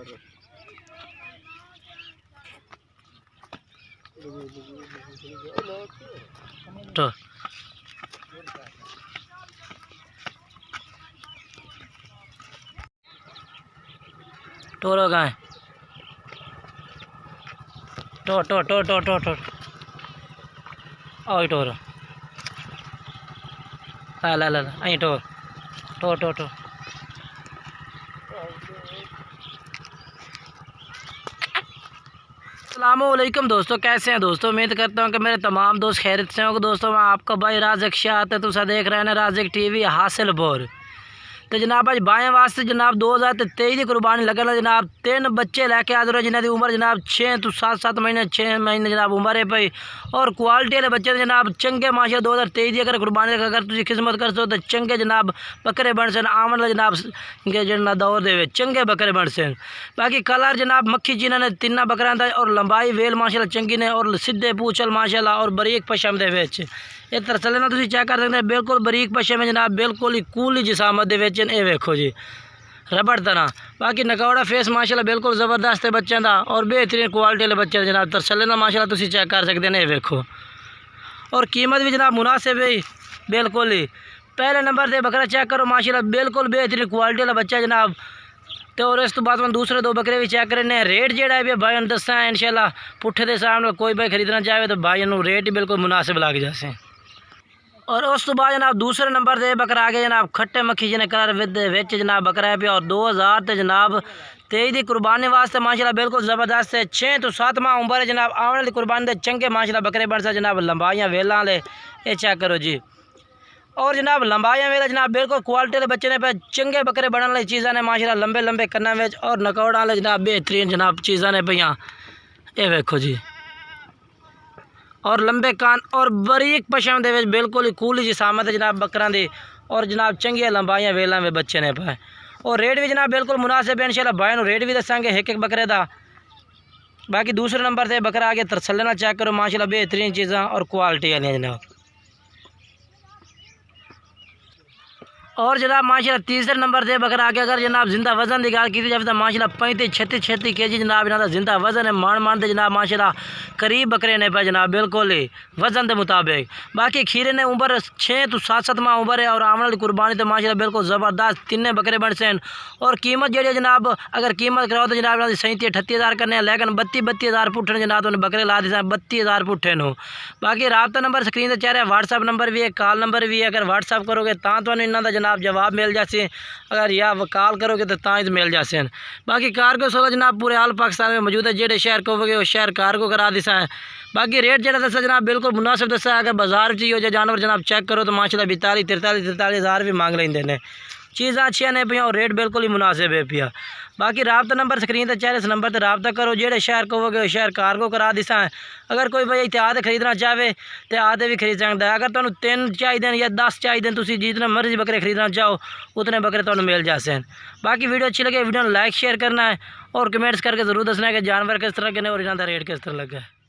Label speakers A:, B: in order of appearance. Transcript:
A: तो टोरो गाय टो टो टो टो टो टो टोरो ला ला ला आई टो टो टो टो अस्सलामुअलैकुम दोस्तों, कैसे हैं दोस्तों। उम्मीद करता हूं कि मेरे तमाम दोस्त खैरियत से होंगे। दोस्तों मैं आपका भाई राज़िक शाह है, तुसा देख रहे हैं राज़िक टीवी हासिलपुर। तो जनाब अज बाएँ वास्ते जनाब 2023 की कुर्बानी लगल जनाब 3 बच्चे लैके आ रहे जिन्हें की उम्र जनाब 6 तो 7 महीने 6 महीने जनाब उम्र है पई। और क्वालिटी वाले बच्चे जनाब चंगे माशा 2023 की अगर कुर्बानी अगर तुम किस्मत कर सो तो चंगे जनाब बकरे बन सन आवन जनाब जना दौर दे चंगे बकरे बन सन। बाकी कलर जनाब मक्खी चीना ने 3 बकरा था और लंबाई वेल माशाल्लाह चंगी ने और सीधे पूछल माशाल्लाह और बरीक पशम दे विच इस तरह चले ना तुम चेक कर सकते हैं। बिल्कुल बरीक पशे में जनाब बिल्कुल ही कूली जिसामत दे विच ये वेखो जी रबड़ तरह। बाकी नकौड़ा फेस माशाल्लाह बिल्कुल ज़बरदस्त है बच्चों का और बेहतरीन क्वालिटी वाले बच्चे जनाब तरसले ना माशाल्लाह तुम चेक कर सकते हैं। ये वेखो और कीमत भी जनाब मुनासिब है बिल्कुल ही। पहले नंबर से बकरा चेक करो माशाल्लाह बिल्कुल बेहतरीन क्वालिटी वाला बच्चा जनाब। तो और इस तो बाद में दूसरे 2 बकरे भी चेक करने रेट जोड़ा है भाई ने दसा है इंशाल्लाह पुट्ठे के सामने कोई भाई खरीदना चाहे तो भाई रेट ही बिल्कुल मुनासिब लग जाए। और उस तो बाद जनाब दूसरे नंबर से बकरा आ गया जनाब खट्टे मक्खी जिन्हें कलर विच जनाब बकरा है पे और 2000 ते जनाब 23 की कुर्बानी वास्ते माशाल्लाह बिल्कुल ज़बरदस्त है। 6 तो 7 माह उम्र है जनाब आने वाली कुर्बानी दे चंगे माशाल्लाह बकरे बन सा जनाब लंबाइयाँ वेलों वाले ये चेक करो जी। और जनाब लंबाइयाँ वेला जनाब बिल्कुल क्वालिटी के बच्चे ने पे चंगे बकरे बनने वाली चीज़ा ने माशाल्लाह लंबे लंबे कन्ना में और नकौड़ा वाले जनाब बेहतरीन जनाब चीज़ा ने पियाँ ये वेखो जी। और लंबे कान और बरीक पशम दे बिल्कुल ही कूली जिसामत है जनाब बकरा दी और जनाब चंगिया लंबाइयाँ वेलों में बच्चे ने पाए। और रेट भी जनाब बिल्कुल मुनासिब है इंशाल्लाह भाई नूं रेट भी दसांगे एक बकरे का। बाकी दूसरे नंबर से बकरा आ गया तरसले ना चेक करो माशाल्लाह बेहतरीन चीज़ा और क्वालिटी वाली जनाब। और जनाब माशाल्लाह तीसरे नंबर से बकरा आगे अगर जनाब जिंदा वजन की गल की जाए तो माशाल्लाह 35-36 kg जनाब इन्हों जिंदा वजन है मान दे जनाब माशाल्लाह करीब बकरे ने पे जनाब बिल्कुल ही वजन के मुताबिक। बाकी खीरे ने उम्र 6 तो 7 माह उम्र है और आने वाली कुर्बानी तो माशाल्लाह बिल्कुल ज़बरदस्त 3 बकरे बन सन। और कीमत जी जनाब अगर कीमत कराओ तो जनाब 37-38 हज़ार करने लेकिन 32-32 हज़ार पुट्ठे जनाब उन्हें बकरे ला दी 32 हज़ार पुट्ठे नो। बाकी राबता नंबर स्क्रीन से चाह रहा है व्हाट्सअप नंबर भी है कॉल नंबर भी है। अगर व्हाट्सअप करोगे तो इन्हों का जनाब जवाब मिल जासे अगर या कॉल करोगे तो ही मिल जासे। बाकी कारगो सौदा जनाब पूरे आल पाकिस्तान में मौजूद है जेडे शहर कहोगे उस शहर कारगो करा दिसा है। बाकी रेट जो दसा जनाब बिल्कुल मुनासिब दसा है। अगर बाजार चाहिए हो जानवर जनाब चेक करो तो माशाल्लाह 42-43 हज़ार भी मांग लेंगे ने चीज़ा अच्छी ने पिया और रेट बिल्कुल ही मुनासिब है पिया। बाकी राबता नंबर स्क्रीन पर चाहे इस नंबर पर राबता करो जेडे शहर कहोगे उस शहर कारगो करा दिसा है। अगर कोई भाई इतने आदे खरीदना चाहे तो आदे भी खरीद सकता है। अगर तुहानू 3 चाहिए या 10 चाहिए तुम जितने मर्जी बकरे खरीदना चाहो उतने बकरे तुहानू मिल जाते हैं। बाकी वीडियो अच्छी लगे वीडियो लाइक शेयर करना है और कमेंट्स करके जरूर दसना है कि जानवर किस तरह के और इन्हों का रेट किस तरह लगा है।